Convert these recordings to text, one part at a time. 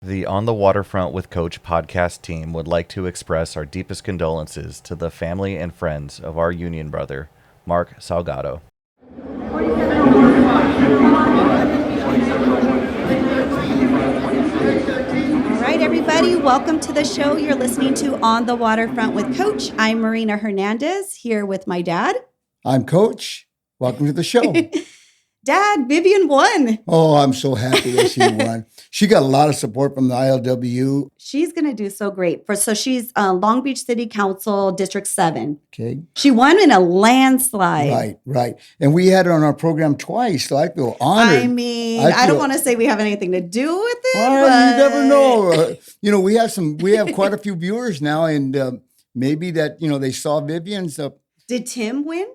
The On the Waterfront with Coach podcast team would like to express our deepest condolences to the family and friends of our union brother, Mark Salgado. All right, everybody, welcome to the show. You're listening to On the Waterfront with Coach. I'm Marina Hernandez, here with my dad. I'm Coach. Welcome to the show. Dad, Vivian won. Oh, I'm so happy that she won. She got a lot of support from the ILWU. She's going to do so great. So she's Long Beach City Council, District 7. Okay. She won in a landslide. Right. And we had her on our program twice, so I feel honored. I mean, I don't want to say we have anything to do with it, well, but you never know. We have quite a few viewers now, and maybe that, they saw Vivian's. Did Tim win?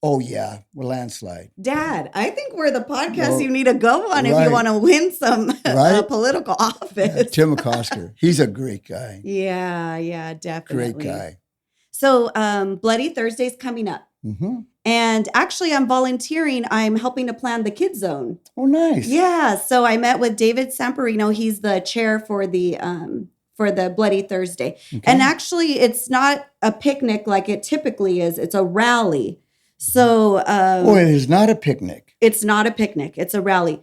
Oh, yeah, with landslide. Dad, I think we're the podcast you need to go on if you want to win some political office. Yeah, Tim McCosker. He's a great guy. Yeah, definitely. Great guy. So Bloody Thursday's coming up. Mm-hmm. And actually, I'm volunteering. I'm helping to plan the Kids Zone. Oh, nice. Yeah, so I met with David Samperino. He's the chair for the Bloody Thursday. Okay. And actually, it's not a picnic like it typically is. It's a rally. So, it is not a picnic. It's not a picnic. It's a rally.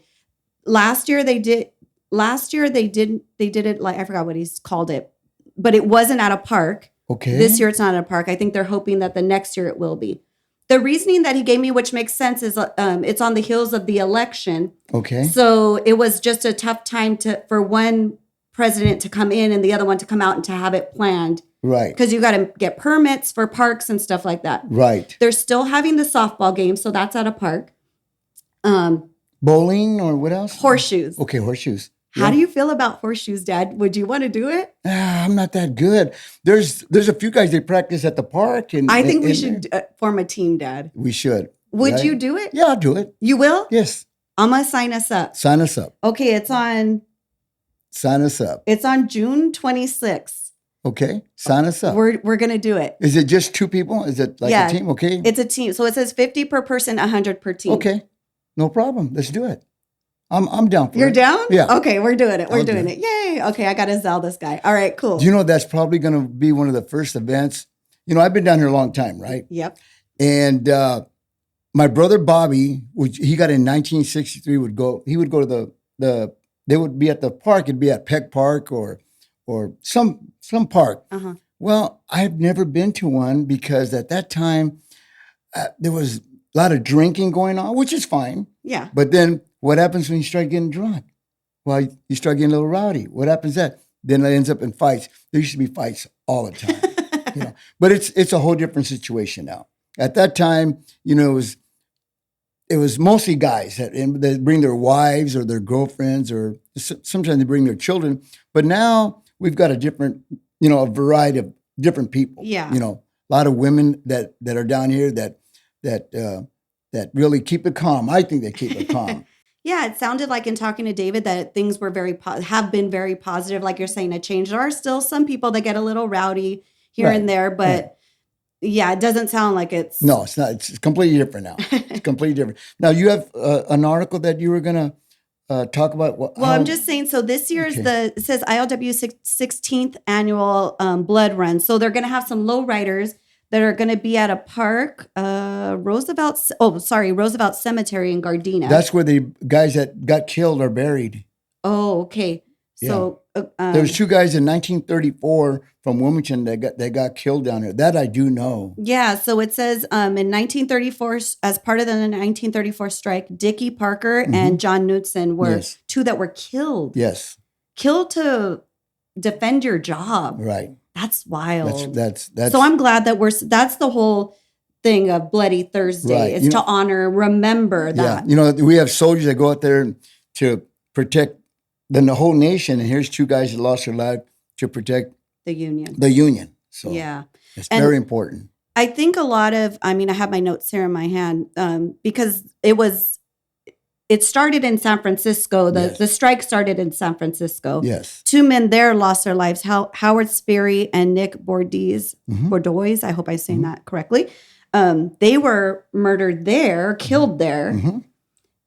Last year they did it like, I forgot what he's called it, but it wasn't at a park. Okay. This year it's not at a park. I think they're hoping that the next year it will be. The reasoning that he gave me, which makes sense, is it's on the heels of the election. Okay. So it was just a tough time for one president to come in and the other one to come out and to have it planned. Right. Because you got to get permits for parks and stuff like that. Right. They're still having the softball game, so that's at a park. Bowling or what else? Horseshoes. Okay, horseshoes. How do you feel about horseshoes, Dad? Would you want to do it? I'm not that good. There's a few guys they practice at the park. And I think we should form a team, Dad. We should. Would you do it? Yeah, I'll do it. You will? Yes. I'm going to sign us up. Sign us up. Okay, Sign us up. It's on June 26th. Okay, sign us up. We're going to do it. Is it just two people? Is it like a team? Okay. It's a team. So it says 50 per person, 100 per team. Okay, no problem. Let's do it. I'm down for it. You're down? Yeah. Okay, we're doing it. We're doing it. Yay. Okay, I got to Zell this guy. All right, cool. Do you know that's probably going to be one of the first events? I've been down here a long time, right? Yep. And my brother Bobby, which he got in 1963, he would go to they would be at the park. It'd be at Peck Park or some park. Uh-huh. Well, I've never been to one because at that time there was a lot of drinking going on, which is fine. Yeah. But then what happens when you start getting drunk? Well, you start getting a little rowdy. What happens then? Then it ends up in fights. There used to be fights all the time. But it's a whole different situation now. At that time, it was mostly guys that bring their wives or their girlfriends, or sometimes they bring their children. But now we've got a variety of different people. Yeah. A lot of women that are down here that really keep it calm. I think they keep it calm. Yeah, it sounded like in talking to David that things were have been very positive. Like you're saying, a change. There are still some people that get a little rowdy here and there, but yeah, it doesn't sound like it's. No, it's not. It's completely different now. It's completely different. Now, you have an article that you were going to talk about. I'm just saying, so this year it says ILW 16th annual blood run. So they're going to have some low riders that are going to be at a park, Roosevelt Cemetery in Gardena. That's where the guys that got killed are buried. Oh, okay. So there was two guys in 1934 from Wilmington that got killed down here. That I do know. Yeah. So it says in 1934, as part of the 1934 strike, Dickie Parker and John Knudsen were two that were killed. Yes. Killed to defend your job. Right. That's wild. That's so I'm glad that that's the whole thing of Bloody Thursday is to honor, remember that. Yeah. We have soldiers that go out there to protect the whole nation. And here's two guys that lost their life to protect the Union. So it's very important. I think a lot of, I have my notes here in my hand because it started in San Francisco. The strike started in San Francisco. Yes. Two men there lost their lives, Howard Sperry and Nick Bordeaux. I hope I'm saying that correctly. They were murdered there, killed there.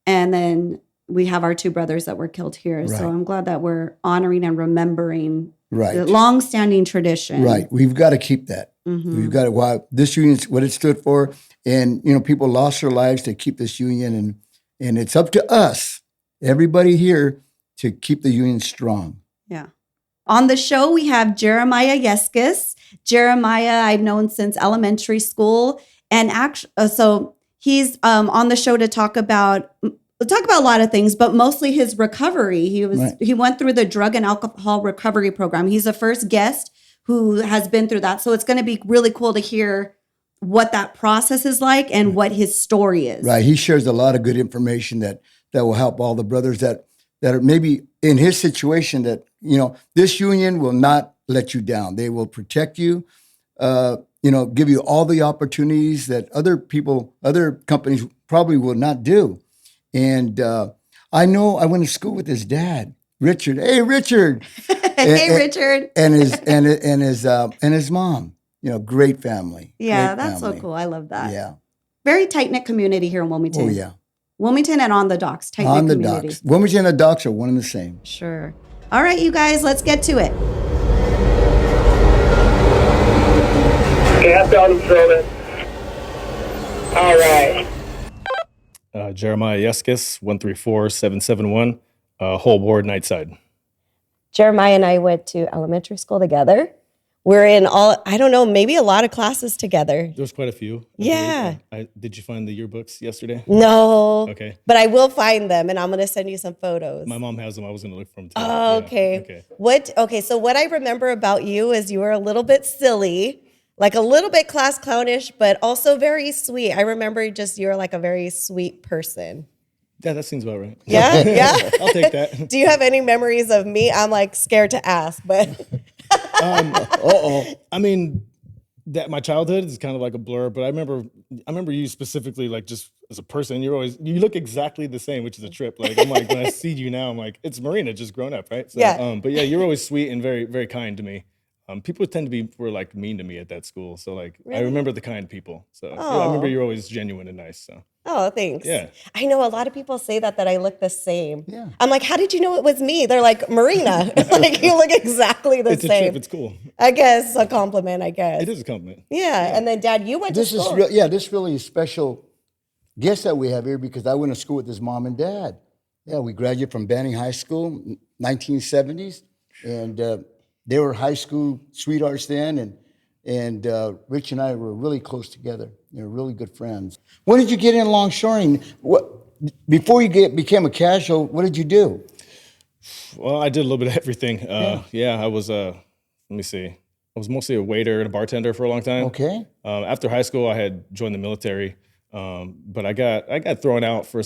And then we have our 2 brothers that were killed here. So Right. I'm glad that we're honoring and remembering Right. the long-standing tradition. Right. We've got to keep that. Mhm. We've got to, wow, this union's what it stood for. And, people lost their lives to keep this union. And it's up to us, everybody here, to keep the union strong. Yeah. On the show, we have Jeremiah Yescas. Jeremiah, I've known since elementary school. And so he's on the show to talk about a lot of things, but mostly his recovery. He went through the drug and alcohol recovery program. He's the first guest who has been through that. So it's going to be really cool to hear what that process is like and what his story is. Right. He shares a lot of good information that will help all the brothers that are maybe in his situation that, this union will not let you down. They will protect you, give you all the opportunities that other companies probably will not do. And I know I went to school with his dad, Richard. Hey, Richard. Richard. And his mom. Great family. Yeah, Great that's family. so cool. I love that. Yeah. Very tight-knit community here in Wilmington. Oh, yeah. Wilmington and on the docks. Tight-knit On the community. docks. Wilmington and the docks are one and the same. Sure. All right, you guys, let's get to it. Okay, I've got them filming. All right. Jeremiah Yescas, 134771, whole board Nightside. Jeremiah and I went to elementary school together. We're in I don't know, maybe a lot of classes together. There was quite a few. Yeah. Did you find the yearbooks yesterday? No. Okay. But I will find them and I'm going to send you some photos. My mom has them. I was going to look for them too. Oh, Yeah. okay. So what I remember about you is you were a little bit silly, like a little bit class clownish, but also very sweet. I remember you're like a very sweet person. Yeah, that seems about right. Yeah? Yeah? I'll take that. Do you have any memories of me? I'm like scared to ask, but... I mean, that my childhood is kind of like a blur, but I remember you specifically, like just as a person, you look exactly the same, which is a trip. Like I'm like, when I see you now, I'm like, it's Marina just grown up, right? So, Yeah. But yeah, you're always sweet and very, very kind to me. People tend to were like mean to me at that school. So like, I Really? remember the kind people. So yeah, I Oh. remember you're always genuine and nice. So Oh, thanks. Yeah. I know a lot of people say that I look the same. Yeah. I'm like, how did you know it was me? They're like, Marina. Like, you look exactly the it's a same. trip. It's cool. I guess a compliment, I guess. It is a compliment. Yeah. And then, Dad, you went This to is school. this really is special guest that we have here because I went to school with his mom and dad. Yeah, we graduated from Banning High School, 1970s, and they were high school sweethearts then, and Rich and I were really close together. They were really good friends. When did you get in longshoring? Before you became a casual, what did you do? Well, I did a little bit of everything. I was, let me see. I was mostly a waiter and a bartender for a long time. Okay. After high school, I had joined the military, but I got thrown out for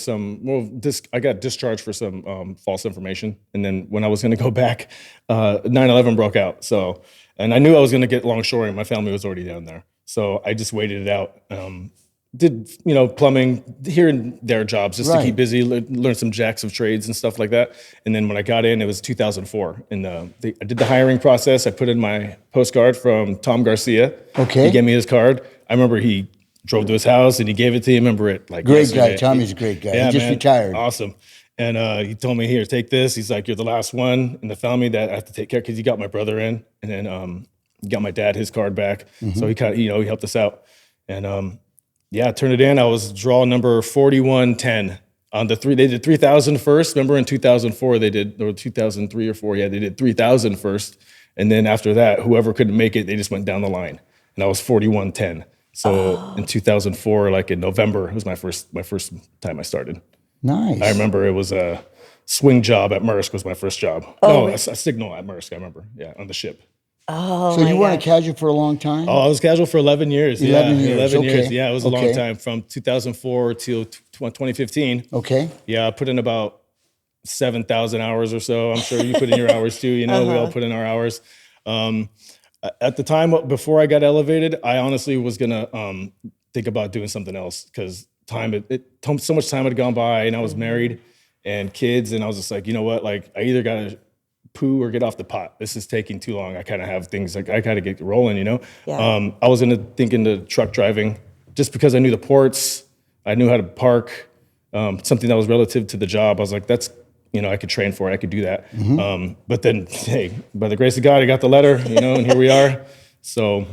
I got discharged for some false information. And then when I was going to go back, 9/11 broke out. So, and I knew I was going to get longshoring. My family was already down there. So I just waited it out. Did, plumbing here and there jobs just to keep busy, learn some jacks of trades and stuff like that. And then when I got in, it was 2004. And I did the hiring process. I put in my postcard from Tom Garcia. Okay. He gave me his card. I remember he drove to his house and he gave it to me. I remember it like Great yesterday. guy. Tommy's a great guy. Yeah, he just man. retired. Awesome. And he told me, here, take this. He's like, you're the last one in the family that I have to take care because he got my brother in. And then he got my dad his card back. Mm-hmm. So he helped us out. And I turned it in. I was draw number 4110 on the three. They did 3,000 first. Remember in 2004 they did, or 2003 or 4. Yeah, they did 3,000 first, and then after that, whoever couldn't make it, they just went down the line. And I was 4110. So in 2004, like in November, it was my first time I started. Nice. I remember it was a swing job at Maersk was my first job. No, a signal at Maersk. I remember. Yeah, on the ship. Oh, So you weren't a casual for a long time? Oh, I was casual for 11 years. 11 years, 11 okay. years. Yeah, it was a long Okay. time from 2004 till 2015. Okay. Yeah, I put in about 7,000 hours or so. I'm sure you put in your hours too. We all put in our hours. At the time, before I got elevated, I honestly was gonna think about doing something else because so much time had gone by, and I was married and kids, and I was just like, you know what? Like, I either gotta poo or get off the pot. This is taking too long. I kind of have things like I gotta get rolling, Yeah. I was thinking the truck driving just because I knew the ports, I knew how to park. something that was relative to the job. I was like, that's, I could train for it. I could do that. But then, hey, by the grace of God, I got the letter, and here we are. So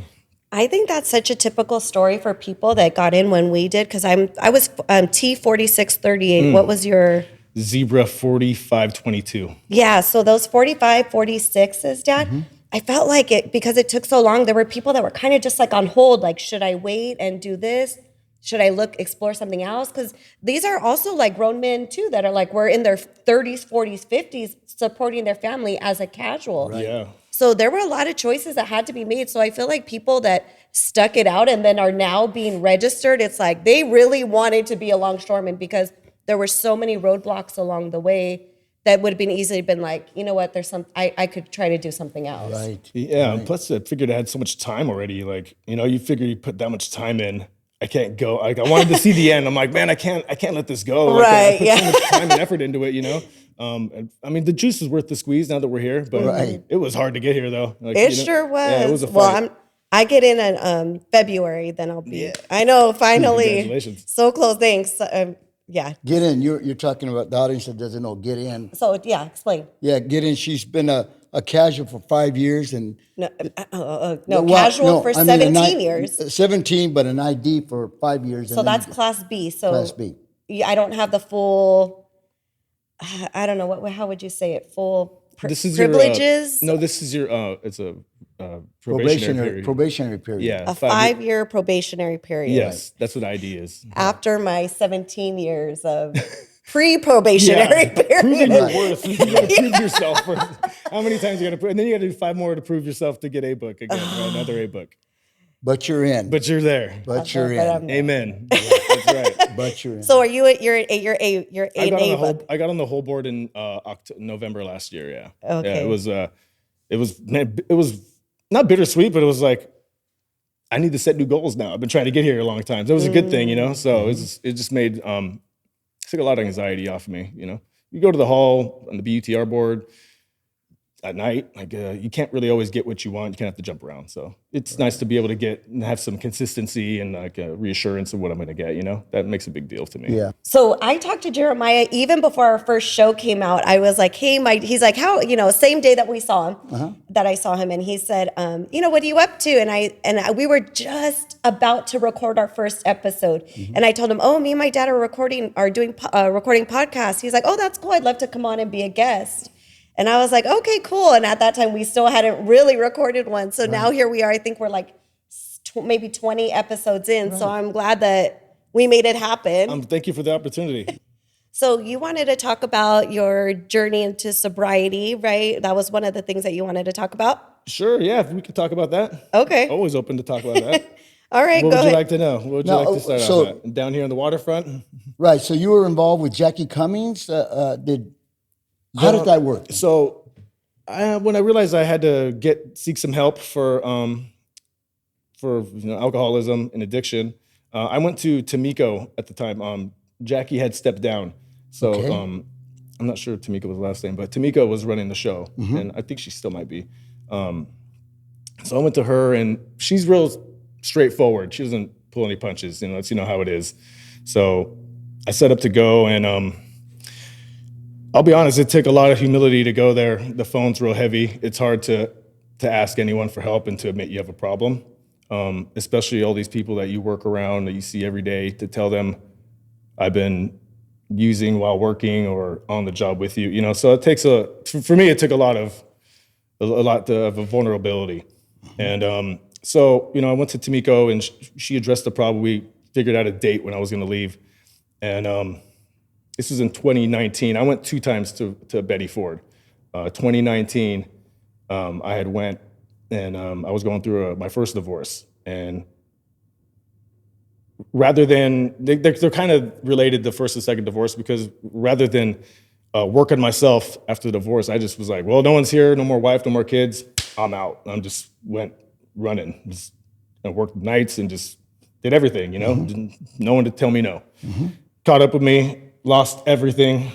I think that's such a typical story for people that got in when we did, because I was T4638. What was your? Zebra 4522. Yeah, so those 45, 46s, Dad, I felt like it, because it took so long, there were people that were kind of just like on hold, like, should I wait and do this? Should I explore something else? Because these are also like grown men too that are like, we're in their 30s, 40s, 50s, supporting their family as a casual. Right. Yeah. So there were a lot of choices that had to be made. So I feel like people that stuck it out and then are now being registered, it's like they really wanted to be a longshoreman, because there were so many roadblocks along the way that would have been easily been like, you know what, I could try to do something else. Right. Yeah. Right. Plus, I figured I had so much time already. Like, you figure you put that much time in. I can't go. Like, I wanted to see the end. I'm like, man, I can't let this go. Like, Right. I put so much time and effort into it. And, I mean, the juice is worth the squeeze now that we're here. But Right. it was hard to get here, though. Like, It sure was. Yeah, it was a fight. Well, I get in February, then I'll be. Yeah. I know, finally. Congratulations. So close. Thanks. Yeah. Get in. You're talking about the audience that doesn't know. Get in. So yeah, explain. Yeah, get in. She's been a casual for 5 years and No, well, casual no, for I mean, 17 years. 17, but an ID for 5 years. So that's Class B. So Class B. I don't have the full. I don't know how would you say it? Full This is privileges. no, this is your. It's a probationary period. Probationary period. Yeah, A 5-year probationary period. Yes, that's what ID is. After my 17 years of pre-probationary Proving period. your worth. You gotta prove yourself first. How many times you gotta prove? And then you gotta do 5 more to prove yourself to get a book again, or another A book. But you're in. But you're there. But you're But in. Amen. That's right. But you're in. So are you? You're an A book. I got on the whole board in November last year. Yeah. Okay. Yeah, it was not bittersweet, but it was like, I need to set new goals now. I've been trying to get here a long time. So it was a good thing, So it just made took a lot of anxiety off of me. You go to the hall on the BUTR board at night, like you can't really always get what you want. You kind of have to jump around. So it's nice to be able to get and have some consistency and like a reassurance of what I'm going to get. That makes a big deal to me. Yeah. So I talked to Jeremiah even before our first show came out. I was like, hey, he's like, how, same day that we saw him, that I saw him. And he said, what are you up to? And we were just about to record our first episode. And I told him, oh, me and my dad are recording podcasts. He's like, oh, that's cool. I'd love to come on and be a guest. And I was like, okay, cool. And at that time, we still hadn't really recorded one. So now here we are. I think we're like maybe 20 episodes in. Right. So I'm glad that we made it happen. Thank you for the opportunity. So you wanted to talk about your journey into sobriety, right? That was one of the things that you wanted to talk about? Sure, yeah, if we could talk about that. Okay. Always open to talk about that. All right, what go would ahead. you like to know? What would you like to start off at? Down here on the waterfront? Right. So you were involved with Jackie Cummings. How did that work? So when I realized I had to seek some help for alcoholism and addiction, I went to Tamiko at the time. Jackie had stepped down. So Okay. I'm not sure Tamiko was the last name, but Tamiko was running the show. And I think she still might be. So I went to her, and she's real straightforward. She doesn't pull any punches. Lets you know how it is. So I set up to go, and I'll be honest, it took a lot of humility to go there. The phone's real heavy. It's hard to ask anyone for help and to admit you have a problem, especially all these people that you work around, that you see every day, to tell them I've been using while working or on the job with you. So it takes for me, it took a lot of a vulnerability. And so, I went to Tamiko, and she addressed the problem. We figured out a date when I was going to leave. And this was in 2019. I went 2 times to Betty Ford. 2019, I had went, and I was going through my first divorce. And rather than, they're kind of related, the first and second divorce, because rather than work on myself after the divorce, I just was like, well, no one's here, no more wife, no more kids, I'm out. I just went running. I worked nights and just did everything, No one to tell me no. Caught up with me, lost everything,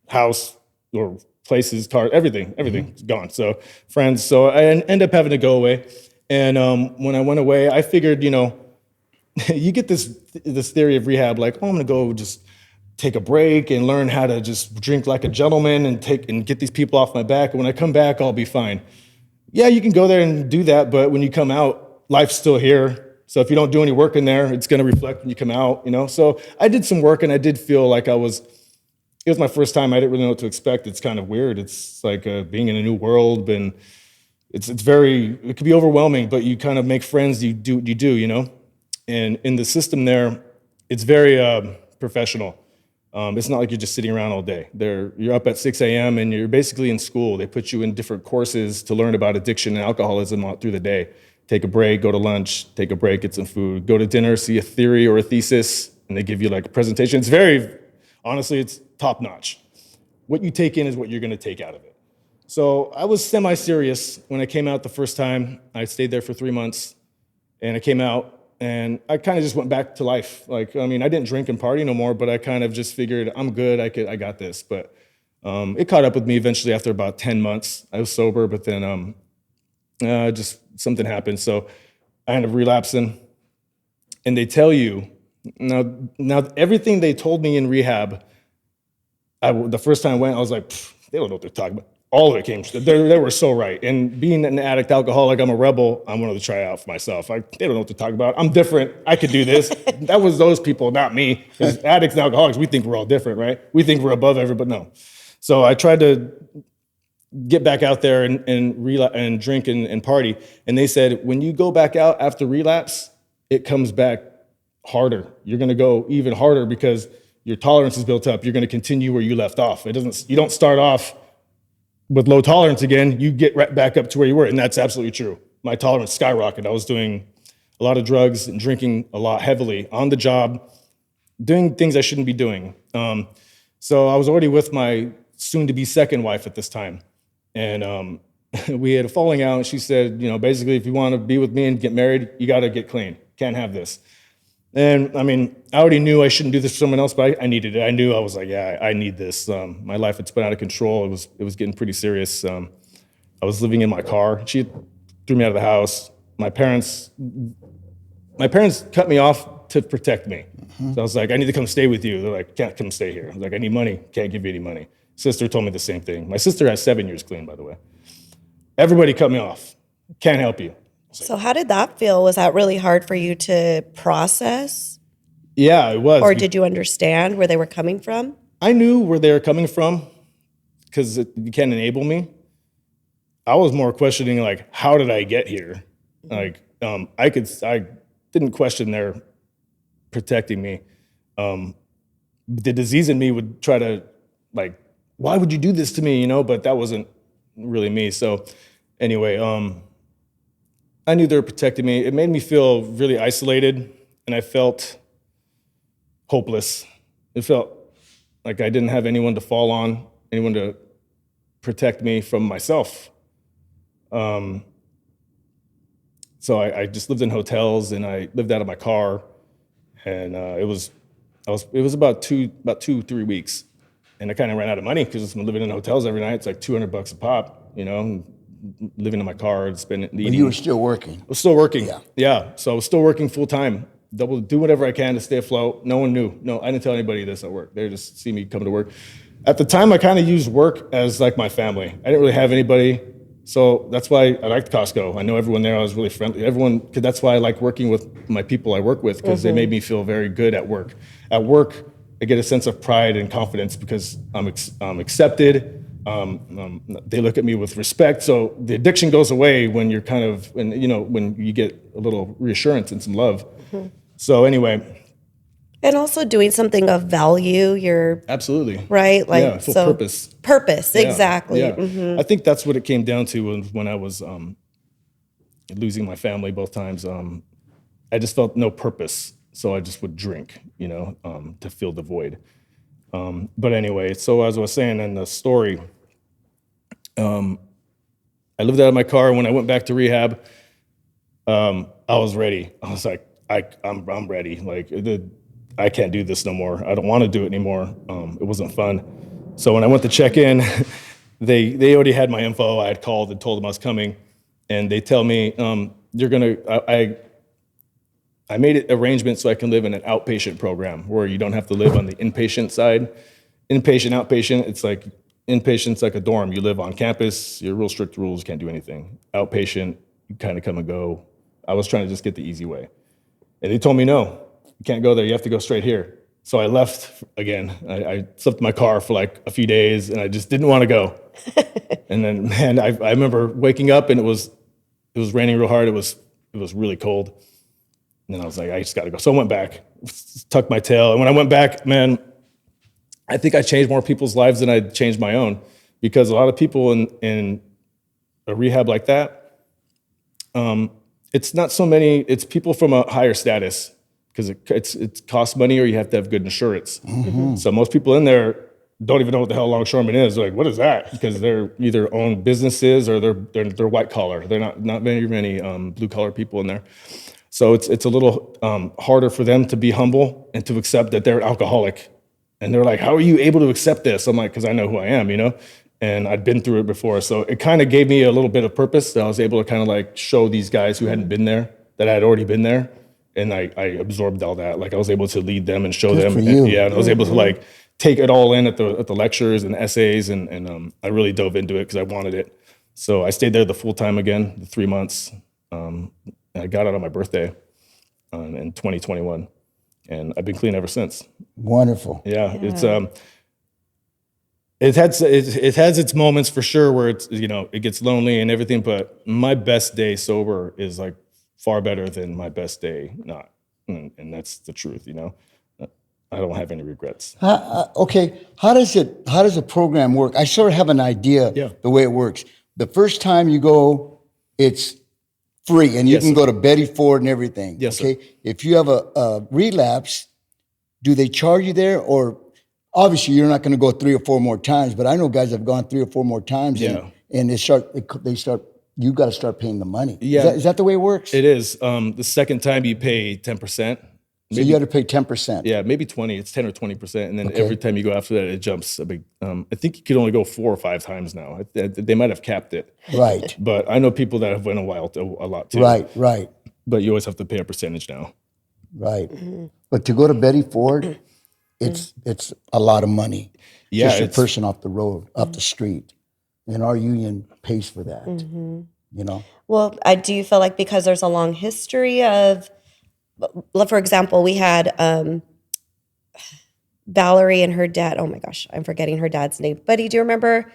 house or places, car, everything's gone. So friends, so I ended up having to go away. And when I went away, I figured, you get this theory of rehab, like, oh, I'm gonna go just take a break and learn how to just drink like a gentleman and get these people off my back. And when I come back, I'll be fine. Yeah, you can go there and do that, but when you come out, life's still here. So if you don't do any work in there, it's going to reflect when you come out, you know? So I did some work, and I did feel like it was my first time. I didn't really know what to expect. It's kind of weird. It's like being in a new world, and it could be overwhelming, but you kind of make friends, you do, you know? And in the system there, it's very professional. It's not like you're just sitting around all day. You're up at 6 a.m. and you're basically in school. They put you in different courses to learn about addiction and alcoholism through the day. Take a break, go to lunch, take a break, get some food, go to dinner, see a theory or a thesis, and they give you like a presentation. Honestly, it's top notch. What you take in is what you're going to take out of it. So I was semi-serious when I came out the first time. I stayed there for 3 months, and I came out, and I kind of just went back to life. Like, I mean, I didn't drink and party no more, but I kind of just figured I'm good. I got this. But it caught up with me eventually after about 10 months. I was sober, but then just something happened. So I ended up relapsing. And they tell you, now everything they told me in rehab, the first time I went, I was like, they don't know what they're talking about. All of it came, they were so right. And being an addict, alcoholic, I'm a rebel, I wanted to try it out for myself. They don't know what to talk about. I'm different, I could do this. That was those people, not me. Because addicts and alcoholics, we think we're all different, right? We think we're above everybody, no. So I tried to get back out there and drink and party. And they said, when you go back out after relapse, it comes back harder. You're gonna go even harder because your tolerance is built up. You're gonna continue where you left off. You don't start off with low tolerance again, you get right back up to where you were. And that's absolutely true. My tolerance skyrocketed. I was doing a lot of drugs and drinking a lot heavily on the job, doing things I shouldn't be doing. So I was already with my soon-to-be second wife at this time. And we had a falling out, and she said, basically, if you want to be with me and get married, you got to get clean. Can't have this. And I mean, I already knew I shouldn't do this for someone else, but I needed it. I knew I was like, yeah, I need this. My life had spun out of control. It was getting pretty serious. I was living in my car. She threw me out of the house. My parents cut me off to protect me. So I was like, I need to come stay with you. They're like, can't come stay here. I was like, I need money. Can't give you any money. Sister told me the same thing. My sister has 7 years clean, by the way. Everybody cut me off. Can't help you. So how did that feel? Was that really hard for you to process? Yeah, it was. Or did you understand where they were coming from? I knew where they were coming from because you can't enable me. I was more questioning, like, how did I get here? Like, I didn't question their protecting me. The disease in me would try to, like, why would you do this to me? But that wasn't really me. So anyway, I knew they were protecting me. It made me feel really isolated, and I felt hopeless. It felt like I didn't have anyone to fall on, anyone to protect me from myself. So I just lived in hotels, and I lived out of my car, and it was about 2-3 weeks, and I kind of ran out of money because I'm living in hotels every night. It's like $200 a pop, living in my car, eating. But you were still working. I was still working. Yeah. Yeah. So I was still working full time. Do whatever I can to stay afloat. No one knew. No, I didn't tell anybody this at work. They just see me come to work. At the time, I kind of used work as like my family. I didn't really have anybody. So that's why I liked Costco. I know everyone there. I was really friendly. Cause that's why I like working with my people I work with, because they made me feel very good at work. At work, I get a sense of pride and confidence because I'm accepted. They look at me with respect. So the addiction goes away when you're when you get a little reassurance and some love. So anyway. And also doing something of value. You're absolutely right. Like, yeah, for purpose. Purpose, yeah, exactly. Yeah. I think that's what it came down to when I was losing my family both times. I just felt no purpose, so I just would drink, to fill the void. But anyway, so as I was saying in the story, I lived out of my car. When I went back to rehab, I was ready. I was like, I'm ready. Like, I can't do this no more. I don't want to do it anymore. It wasn't fun. So when I went to check in, they already had my info. I had called and told them I was coming, and they tell me, I made arrangements so I can live in an outpatient program where you don't have to live on the inpatient side. Inpatient, outpatient, it's like inpatient's like a dorm. You live on campus, you're real strict rules, can't do anything. Outpatient, you kind of come and go. I was trying to just get the easy way. And they told me, no, you can't go there, you have to go straight here. So I left again. I slept in my car for like a few days and I just didn't want to go. And then, man, I remember waking up and it was raining real hard. It was really cold. And then I was like, I just got to go. So I went back, tucked my tail. And when I went back, man, I think I changed more people's lives than I changed my own, because a lot of people in a rehab like that, it's not so many, it's people from a higher status, because it costs money or you have to have good insurance. Mm-hmm. So most people in there don't even know what the hell longshoreman is. They're like, what is that? Because they're either own businesses or they're white collar. They're not very many blue collar people in there. So it's a little harder for them to be humble and to accept that they're an alcoholic. And they're like, how are you able to accept this? I'm like, because I know who I am, and I'd been through it before. So it kind of gave me a little bit of purpose that I was able to kind of like show these guys who hadn't been there that I had already been there. And I absorbed all that. Like I was able to lead them and show them. And I was able to like take it all in at the lectures and the essays. And I really dove into it because I wanted it. So I stayed there the full time again, the 3 months. And I got out on my birthday in 2021. And I've been clean ever since. Wonderful. Yeah. It has its moments for sure where it's, it gets lonely and everything, but my best day sober is like far better than my best day not. And that's the truth, I don't have any regrets. Okay. How does a program work? I sort of have an idea the way it works. The first time you go, it's free, and you can go to Betty Ford and everything. Yes, okay. Sir. If you have a relapse, do they charge you there, or obviously you're not going to go 3 or 4 more times? But I know guys have gone 3 or 4 more times, and they start. You got to start paying the money. Yeah, is that the way it works? It is. The second time you pay 10%. So you got to pay 10%. Yeah, maybe 20. It's 10 or 20%, and then every time you go after that, it jumps a big. I think you could only go 4 or 5 times now. They might have capped it. Right. But I know people that have went a lot too. Right. But you always have to pay a percentage now. Right. Mm-hmm. But to go to Betty Ford, it's a lot of money. Yeah, just a person off the road, off the street, and our union pays for that. Mm-hmm. Well, do you feel like because there's a long history of, for example, we had Valerie and her dad. Oh my gosh, I'm forgetting her dad's name. Buddy, do you remember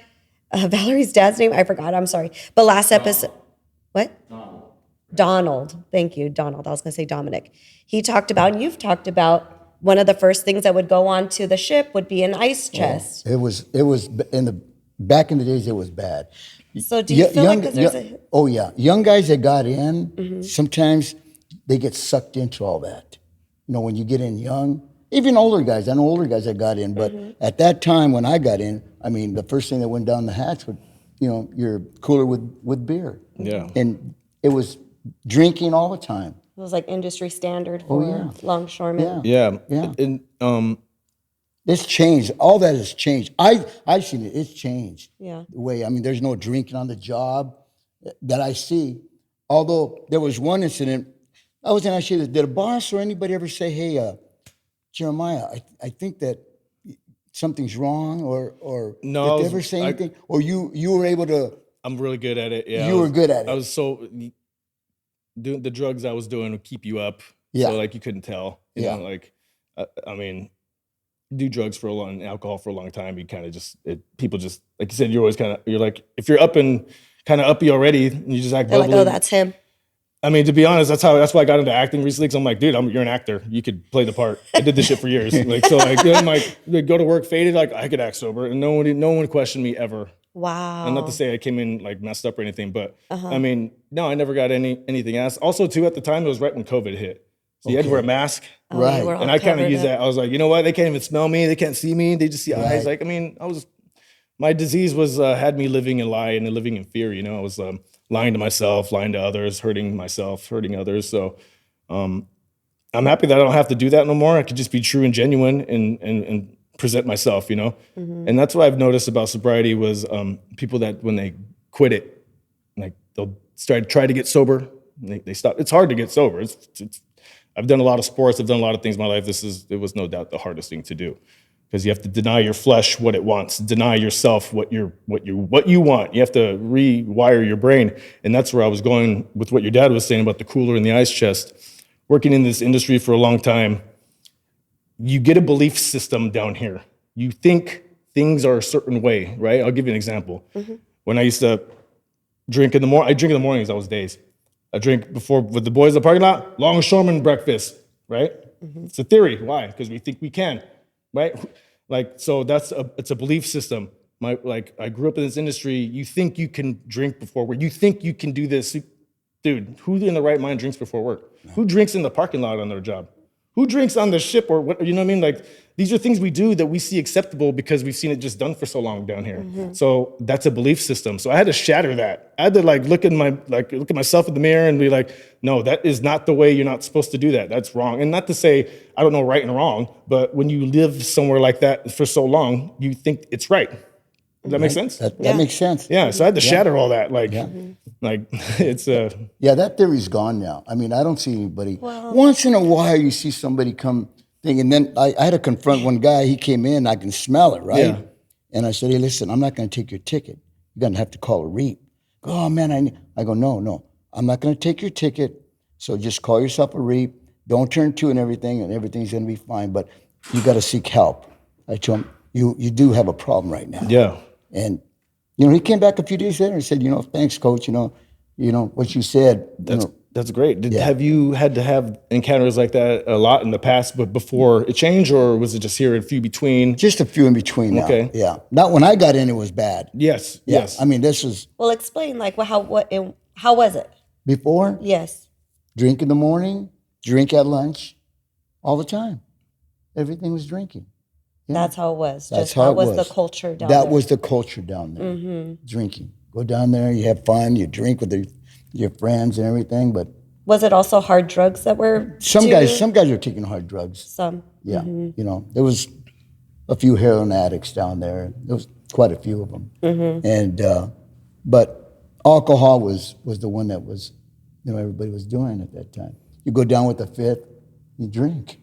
Valerie's dad's name? I forgot. I'm sorry. But last episode, what? Donald. Thank you, Donald. I was going to say Dominic. He talked about, and you've talked about, one of the first things that would go on to the ship would be an ice chest. It was back in the days. It was bad. So do you feel like there's a... Oh yeah, young guys that got in, sometimes they get sucked into all that. When you get in young, even older guys. I know older guys that got in, but at that time when I got in, I mean, the first thing that went down the hatch would, your cooler with beer. Yeah. And it was drinking all the time. It was like industry standard for longshoremen. Yeah. And it's changed. All that has changed. I've seen it. It's changed. Yeah. The way, there's no drinking on the job that I see. Although there was one incident, I was going to ask you this, did a boss or anybody ever say, hey, Jeremiah, I think that something's wrong, or no, did they ever say anything? Or you were able to? I'm really good at it. Yeah, you were good at it. I was doing the drugs I was doing would keep you up. Yeah. So like you couldn't tell. You know, like do drugs for alcohol for a long time. You kind of people just, like you said, you're always you're like, if you're up and kind of uppy already, and you just act They're bubbly. like, oh, that's him. I mean, to be honest, that's why I got into acting recently. Because I'm like, dude, you're an actor. You could play the part. I did this shit for years. I'm like, go to work faded. Like I could act sober, and no one questioned me ever. Wow. And not to say I came in like messed up or anything, but I mean, no, I never got anything asked. Also, too, at the time, it was right when COVID hit, so you had to wear a mask. Right. And I kind of used that. I was like, you know what? They can't even smell me. They can't see me. They just see eyes. Like, I mean, my disease was had me living in lie and living in fear. I was lying to myself, lying to others, hurting myself, hurting others. So I'm happy that I don't have to do that no more. I could just be true and genuine and present myself, And that's what I've noticed about sobriety was people that when they quit it, like they'll try to get sober, and they stop. It's hard to get sober. I've done a lot of sports. I've done a lot of things in my life. It was no doubt the hardest thing to do, because you have to deny your flesh what it wants, deny yourself what you want. You have to rewire your brain. And that's where I was going with what your dad was saying about the cooler and the ice chest. Working in this industry for a long time, you get a belief system down here. You think things are a certain way, right? I'll give you an example. When I used to drink in the morning, I drink in the mornings, that was days. I drink before with the boys in the parking lot, longshoreman breakfast, right? It's a theory. Why? Because we think we can, right? Like, so it's a belief system. I grew up in this industry. You think you can drink before work. You think you can do this. Dude, who in the right mind drinks before work? Who drinks in the parking lot on their job? Who drinks on the ship or what, you know what I mean? Like, these are things we do that we see acceptable because we've seen it just done for so long down here. So that's a belief system. So I had to shatter that. I had to look at myself in the mirror and be like, no, that is not the way. You're not supposed to do that. That's wrong. And not to say I don't know right and wrong, but when you live somewhere like that for so long, you think it's right. Does that make sense? That makes sense. Yeah. So I had to shatter all that. It's Yeah, that theory's gone now. I mean, I don't see anybody. Once in a while, you see somebody come thing, and then I had to confront one guy. He came in, I can smell it, right? Yeah. And I said, hey, listen, I'm not going to take your ticket. You're going to have to call a REAP. Oh, man, I go, no, I'm not going to take your ticket. So just call yourself a REAP. Don't turn to and everything's going to be fine. But you got to seek help. I told him, you do have a problem right now. yeah. And he came back a few days later and said, thanks, coach. What you said. That's great. Have you had to have encounters like that a lot in the past, but before it changed, or was it just here and few between? Just a few in between now. Okay. Yeah. Not when I got in, it was bad. Yes. Yeah. Yes. I mean, this was Well, explain how was it? before. Yes. Drink in the morning, drink at lunch, all the time. Everything was drinking. Yeah. That's how it was. That's Just how that it was was. the culture down That there. was the culture down there. Drinking. Go down there, you have fun, you drink with your friends and everything. But Was it also hard drugs that were some too? guys are taking hard drugs. Some. Yeah. There was a few heroin addicts down there. There was quite a few of them. And but alcohol was the one that was everybody was doing at that time. You go down with a fifth, you drink.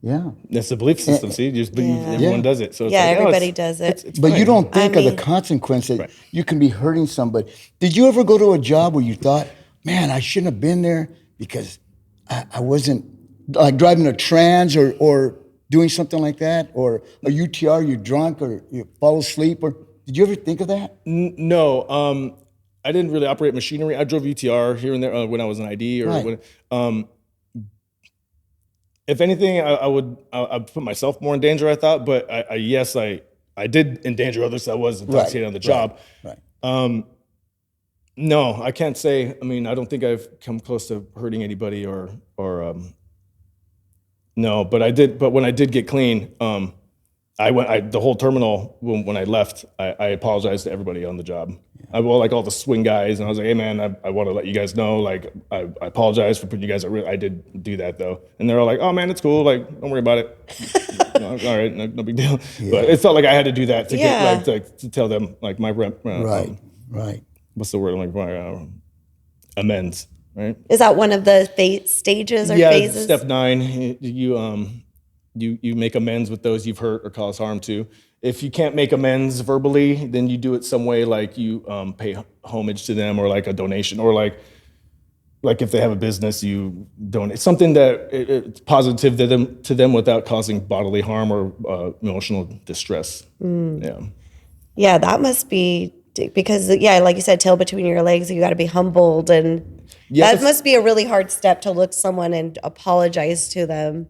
Yeah. That's the belief system. See, you just believe everyone does it. So it's Yeah, like, everybody it's- does it. it's But fine. you don't think of the mean- consequence that Right. you can be hurting somebody. Did you ever go to a job where you thought, man, I shouldn't have been there because I wasn't like driving a trans or doing something like that, or a UTR, you're drunk or you fall asleep, or did you ever think of that? No, I didn't really operate machinery. I drove UTR here and there when I was an ID or Right. when. If anything, I'd put myself more in danger, I thought, but I did endanger others. I was intoxicated on the job. Right. No, I can't say. I mean, I don't think I've come close to hurting anybody or no, but I did. But when I did get clean, the whole terminal when I left, I apologized to everybody on the job. Like all the swing guys, and I was like, hey man, I want to let you guys know, like I apologize for putting you guys at risk. I did do that though, and they're all like, oh man, it's cool, like don't worry about it. All right, no big deal. But it felt like I had to do that to get to tell them like my rep. Right. What's the word? Like my amends. Right. Is that one of the stages or phases? Step 9. You make amends with those you've hurt or caused harm to. If you can't make amends verbally, then you do it some way, like you pay homage to them, or like a donation, or like if they have a business, you donate something that it's positive to them without causing bodily harm or emotional distress. Yeah, that must be because like you said, tail between your legs. You got to be humbled, and that must be a really hard step to look someone and apologize to them.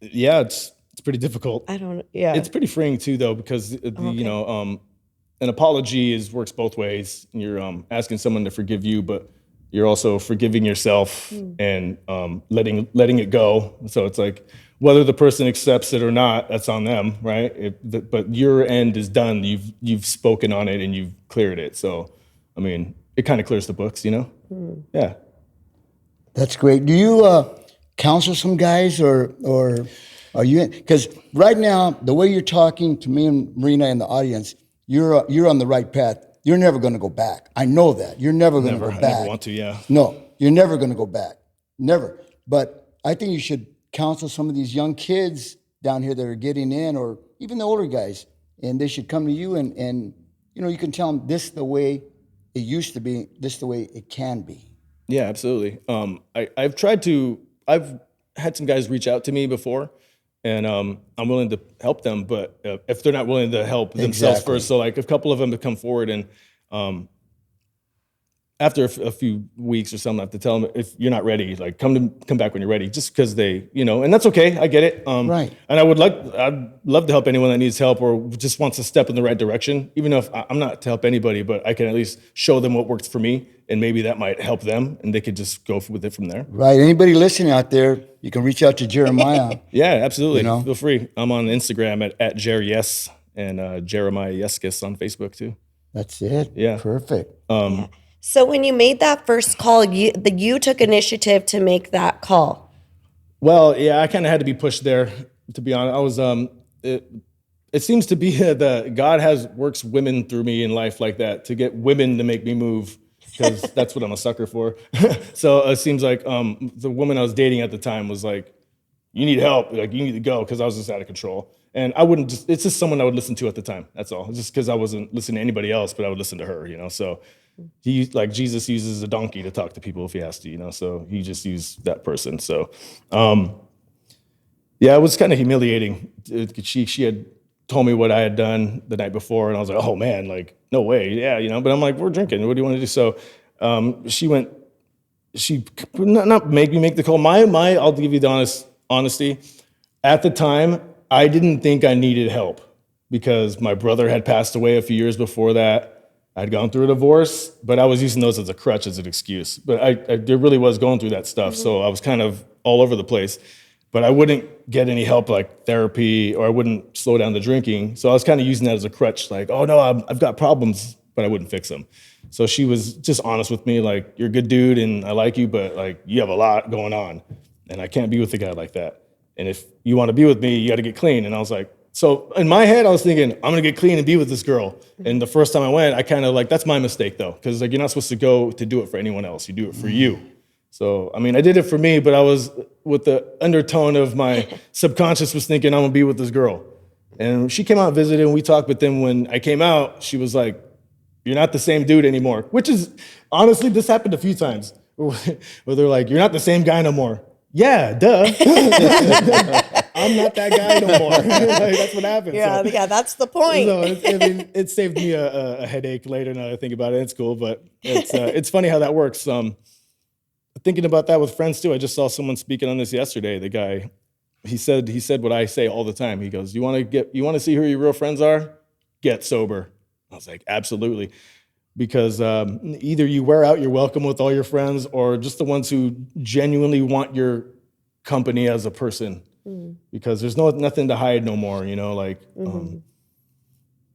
Yeah, it's pretty difficult. It's pretty freeing too, though, because an apology works both ways. You're asking someone to forgive you, but you're also forgiving yourself and letting it go. So it's like whether the person accepts it or not, that's on them, right? But your end is done. You've spoken on it and you've cleared it. So, I mean, it kind of clears the books, Yeah. That's great. Do you counsel some guys, or are you? Because right now, the way you're talking to me and Marina and the audience, you're on the right path. You're never going to go back. I know that. You're never going to go back. I never want to, yeah. No, you're never going to go back. Never. But I think you should counsel some of these young kids down here that are getting in, or even the older guys, and they should come to you and you can tell them this is the way it used to be, this is the way it can be. Yeah, absolutely. I've had some guys reach out to me before, and I'm willing to help them, but if they're not willing to help themselves first, so like a couple of them have come forward, and after a few weeks or something, I have to tell them, if you're not ready, like come back when you're ready, just because they, and that's okay. I get it. Right. And I'd love to help anyone that needs help or just wants to step in the right direction, even if I'm not to help anybody, but I can at least show them what works for me, and maybe that might help them, and they could just go with it from there. Right. Anybody listening out there, you can reach out to Jeremiah. Yeah, absolutely. Feel free. I'm on Instagram at Yes and Jeremiah Yescas on Facebook too. That's it. Yeah. Perfect. So when you made that first call, you took initiative to make that call. Well, yeah, I kind of had to be pushed there, to be honest. I was, it seems to be that God works women through me in life like that, to get women to make me move, because that's what I'm a sucker for. So it seems like the woman I was dating at the time was like, you need help, like you need to go, because I was just out of control. And it's just someone I would listen to at the time, that's all. It's just because I wasn't listening to anybody else, but I would listen to her, So Jesus uses a donkey to talk to people if he has to, so he just used that person. So, yeah, it was kind of humiliating. She had told me what I had done the night before, and I was like, oh man, like, no way. Yeah, but I'm like, we're drinking. What do you want to do? So she not make me make the call. I'll give you the honesty. At the time, I didn't think I needed help because my brother had passed away a few years before that. I'd gone through a divorce, but I was using those as a crutch, as an excuse. But I really was going through that stuff, so I was kind of all over the place. But I wouldn't get any help like therapy, or I wouldn't slow down the drinking. So I was kind of using that as a crutch, like, oh no, I've got problems, but I wouldn't fix them. So she was just honest with me, like, you're a good dude and I like you, but like you have a lot going on, and I can't be with a guy like that. And if you want to be with me, you got to get clean. And I was like, so in my head, I was thinking, I'm gonna get clean and be with this girl. And the first time I went, I kind of like, that's my mistake though, because like you're not supposed to go to do it for anyone else. You do it for you. So, I mean, I did it for me, but I was with the undertone of my subconscious was thinking, I'm gonna be with this girl. And she came out and visited and we talked, but then when I came out, she was like, you're not the same dude anymore, which is, honestly, this happened a few times where they're like, you're not the same guy no more. Yeah, duh. I'm not that guy no more. Like, that's what happened. Yeah, that's the point. So it saved me a headache later now that I think about it. It's cool, but it's funny how that works. Thinking about that with friends too. I just saw someone speaking on this yesterday. The guy, he said what I say all the time. He goes, you want to see who your real friends are? Get sober. I was like, absolutely. Because either you wear out your welcome with all your friends, or just the ones who genuinely want your company as a person. Because there's nothing to hide no more,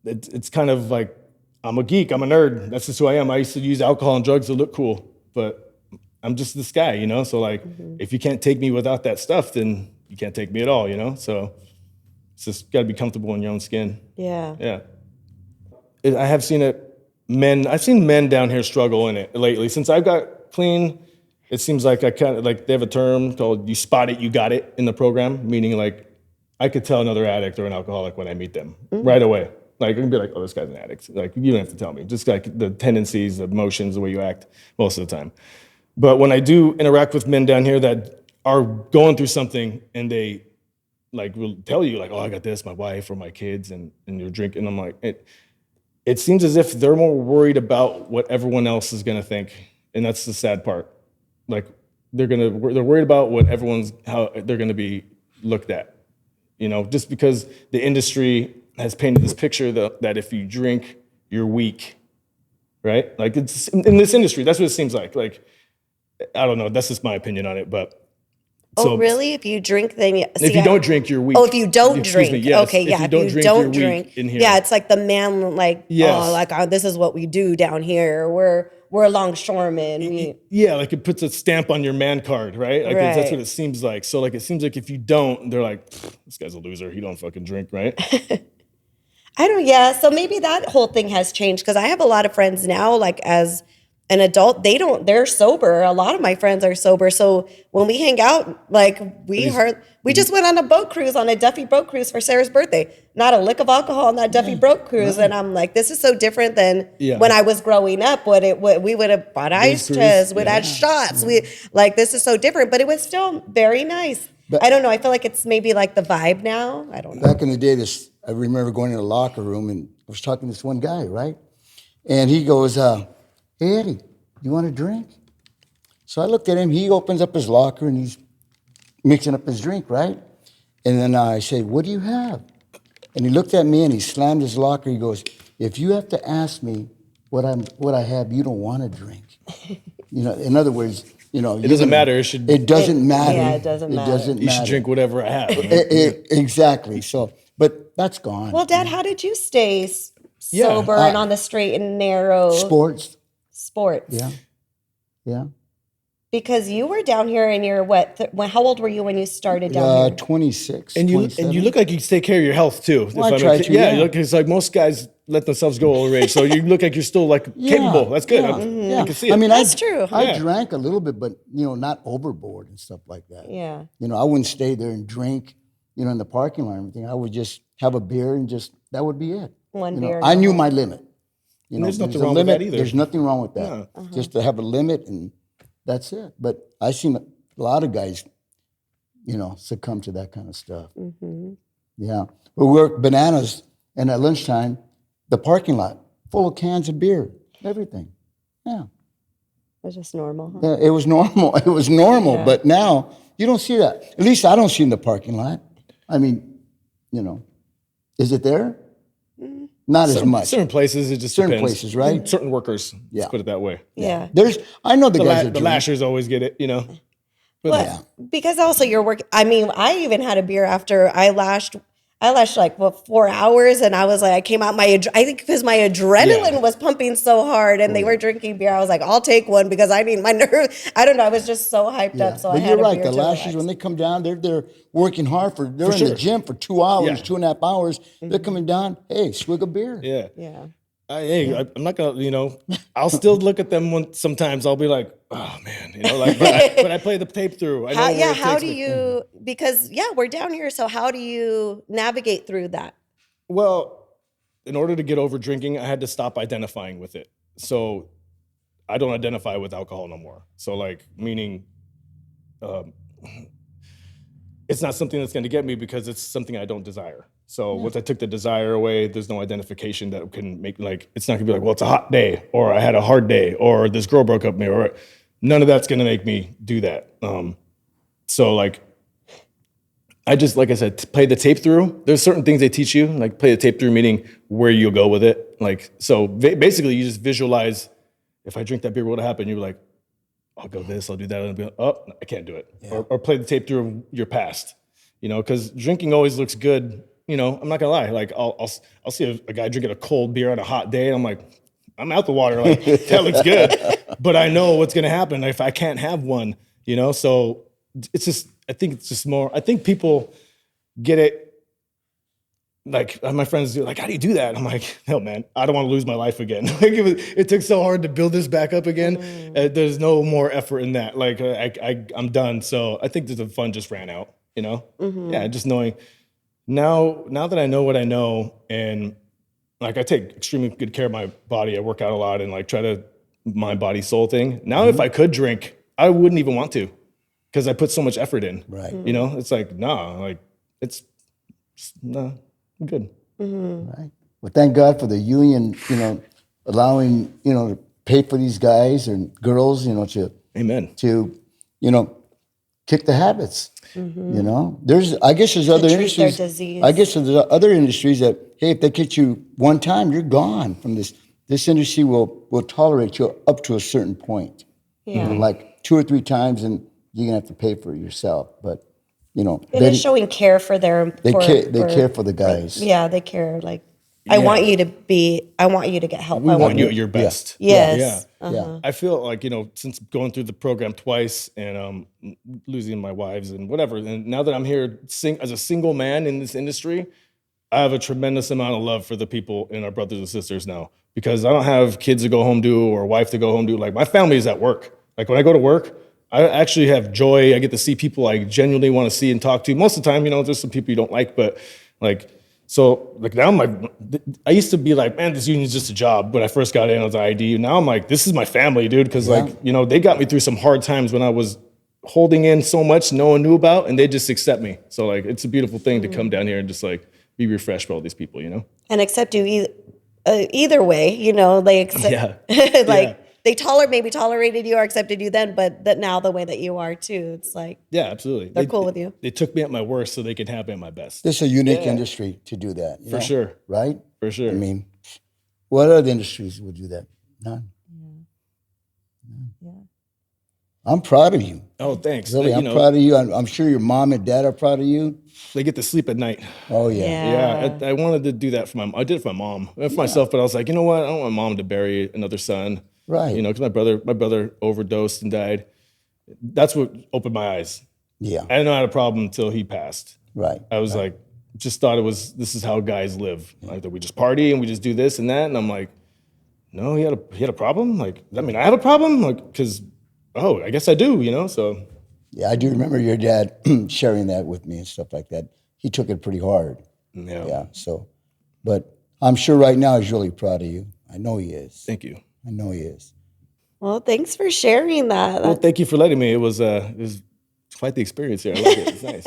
it's kind of like, I'm a geek, I'm a nerd. That's just who I am. I used to use alcohol and drugs to look cool, but I'm just this guy, So like, if you can't take me without that stuff, then you can't take me at all, So it's just got to be comfortable in your own skin. Yeah. Yeah. I have seen it. I've seen men down here struggle in it lately. Since I've got clean, it seems like I kind of like, they have a term called "you spot it, you got it" in the program, meaning like I could tell another addict or an alcoholic when I meet them right away. Like I can be like, oh, this guy's an addict. Like you don't have to tell me. Just like the tendencies, the emotions, the way you act most of the time. But when I do interact with men down here that are going through something and they like will tell you like, oh, I got this, my wife or my kids, and you're drinking. I'm like, it seems as if they're more worried about what everyone else is gonna think, and that's the sad part. Like they're worried about how they're gonna be looked at, just because the industry has painted this picture that if you drink, you're weak, right? Like it's in this industry, that's what it seems like. Like I don't know, that's just my opinion on it, but. Oh, really? If you drink, then if you don't drink, you're weak. Oh, if you don't drink. Me, yes. Okay, yeah. If you don't drink, you're weak in here. Yeah, it's like the man, like, yes. This is what we do down here. We're longshoremen. Yeah, like it puts a stamp on your man card, right? Like right. That's what it seems like. So like it seems like if you don't, they're like, this guy's a loser. He don't fucking drink, right? So maybe that whole thing has changed because I have a lot of friends now, like as an adult, they're sober. A lot of my friends are sober. So when we hang out, like we just went on a boat cruise, on a Duffy boat cruise for Sarah's birthday. Not a lick of alcohol on that Duffy boat cruise. And I'm like, this is so different than when I was growing up. We would have bought ice chest, we'd had shots. We like, this is so different, but it was still very nice. But I don't know. I feel like it's maybe like the vibe now. I don't know. Back in the day, I remember going in the locker room and I was talking to this one guy, right? And he goes, hey, Eddie, you want a drink? So I looked at him. He opens up his locker and he's mixing up his drink, right? And then I say, what do you have? And he looked at me and he slammed his locker. He goes, if you have to ask me what I have, you don't want to drink. In other words, it doesn't matter. It doesn't matter. Yeah, it doesn't matter. You should drink whatever I have. Exactly. So, but that's gone. Well, Dad, how did you stay sober and on the straight and narrow? Sports. Yeah. Because you were down here and you're how old were you when you started down here? 26. And you look like you take care of your health too. Well, I try to. Yeah, you look, it's like most guys let themselves go overage. So you look like you're still capable. That's good. Yeah. I can see it. I mean, That's true. I drank a little bit, but not overboard and stuff like that. Yeah. I wouldn't stay there and drink, in the parking lot or anything. I would just have a beer and that would be it. One beer. I knew my limit. There's nothing wrong with that either. There's nothing wrong with that. Yeah. Just to have a limit and that's it. But I've seen a lot of guys, succumb to that kind of stuff. Mm-hmm. Yeah. We worked bananas, and at lunchtime, the parking lot full of cans of beer, everything. Yeah. It was just normal, huh? Yeah, it was normal. It was normal. Yeah. But now you don't see that. At least I don't see in the parking lot. I mean, is it there? Not as much. Certain places, it just certain depends. places, right? Certain workers. Let's put it that way. Yeah. I know the guys. The lashers always get it, But because also you're working. I mean, I even had a beer after I lashed like 4 hours, and I was like, I came out I think because my adrenaline was pumping so hard, and they were drinking beer. I was like, I'll take one because I need my nerve. I don't know. I was just so hyped up. So but I had you're a right. beer The lashers, when they come down, they're working hard they're in the gym for 2 hours, 2.5 hours. They're coming down. Hey, swig a beer. Yeah. Yeah. I'm not gonna, I'll still look at them sometimes. I'll be like, oh man, but I play the tape through. How do you? Because we're down here. So how do you navigate through that? Well, in order to get over drinking, I had to stop identifying with it. So I don't identify with alcohol no more. So meaning, it's not something that's going to get me because it's something I don't desire. So once I took the desire away, there's no identification that can make it's not gonna be like, well, it's a hot day, or I had a hard day, or this girl broke up with me, or none of that's gonna make me do that. So I just, like I said, play the tape through. There's certain things they teach you, like play the tape through, meaning where you'll go with it. So basically you just visualize, if I drink that beer, what'll happen? You're like, I'll go this, I'll do that, and I'll be like, oh, I can't do it. Yeah. Or play the tape through your past, because drinking always looks good. I'm not gonna lie. I'll see a guy drinking a cold beer on a hot day, and I'm like, I'm out the water. That looks good, but I know what's gonna happen if I can't have one. So it's just. I think it's just more. I think people get it. My friends do. How do you do that? I'm like, hell, man, I don't want to lose my life again. It took so hard to build this back up again. There's no more effort in that. I'm done. So I think the fun just ran out. Yeah, just knowing. Now that I know what I know, and I take extremely good care of my body, I work out a lot and try to mind, body, soul thing. Now, if I could drink, I wouldn't even want to, because I put so much effort in. Right. It's I'm good. Right. Well, thank God for the union, allowing, to pay for these guys and girls, to Amen. To, kick the habits. I guess there's other industries. I guess there's other industries that, hey, if they get you one time, you're gone from this. This industry will tolerate you up to a certain point. Yeah. 2 or 3 times, and you're gonna have to pay for it yourself. But they're showing care for their. They care for the guys. They care. I want you to get help. I want you at your best. Yes. Yeah. Yeah. I feel since going through the program twice and losing my wives and whatever, and now that I'm here as a single man in this industry, I have a tremendous amount of love for the people and our brothers and sisters now. because I don't have kids to go home to or a wife to go home to. Like, my family is at work. Like, when I go to work, I actually have joy. I get to see people I genuinely want to see and talk to. Most of the time, there's some people you don't like, but like, so like now I used to be like, man, this union's just a job. When I first got in, I was ID. Now I'm like, this is my family, dude. Cause they got me through some hard times when I was holding in so much no one knew about, and they just accept me. So like, it's a beautiful thing to come down here and just like be refreshed by all these people, And accept you either way, they accept, they maybe tolerated you or accepted you then, but that now the way that you are too, it's like, yeah, absolutely. They're cool with you. They took me at my worst so they could have me at my best. This is a unique industry to do that. For sure. Right? For sure. I mean, what other industries would do that? None. yeah. I'm proud of you. Oh, thanks. Really, I'm proud of you. I'm sure your mom and dad are proud of you. They get to sleep at night. Oh, yeah. Yeah, I wanted to do that I did it for my mom, for myself, but I was like, you know what? I don't want my mom to bury another son. Right. Because my brother overdosed and died. That's what opened my eyes. Yeah. I didn't know I had a problem until he passed. Right. I was like, just thought this is how guys live. Like, that we just party and we just do this and that. And I'm like, no, he had a problem? Like, I mean, I have a problem? Like, because, I guess I do, so. Yeah, I do remember your dad sharing that with me and stuff like that. He took it pretty hard. Yeah. So, but I'm sure right now he's really proud of you. I know he is. Thank you. I know he is. Well, thanks for sharing that. Well, thank you for letting me. It was quite the experience here. I like it. It's nice.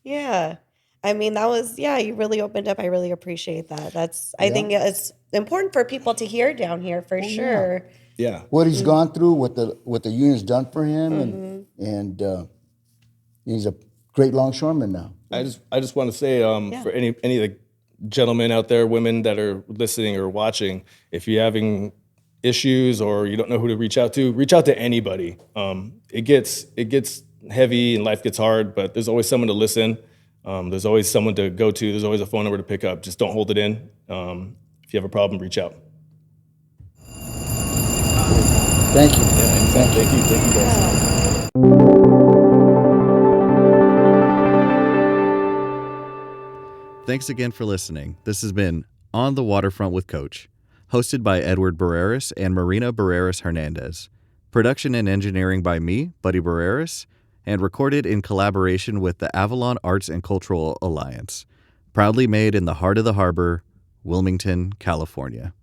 Yeah. I mean, that was, you really opened up. I really appreciate that. I think it's important for people to hear down here for sure. Yeah. What he's gone through, what the union's done for him, and he's a great longshoreman now. I just want to say for any of the gentlemen out there, women that are listening or watching, if you're having issues or you don't know who to reach out to anybody. It gets heavy and life gets hard, but there's always someone to listen. There's always someone to go to. There's always a phone number to pick up. Just don't hold it in. If you have a problem, reach out. Thank you. Thank you guys. Thanks again for listening. This has been On the Waterfront with Coach, hosted by Edward Barreras and Marina Barreras Hernandez. Production and engineering by me, Buddy Barreras, and recorded in collaboration with the Avalon Arts and Cultural Alliance. Proudly made in the heart of the harbor, Wilmington, California.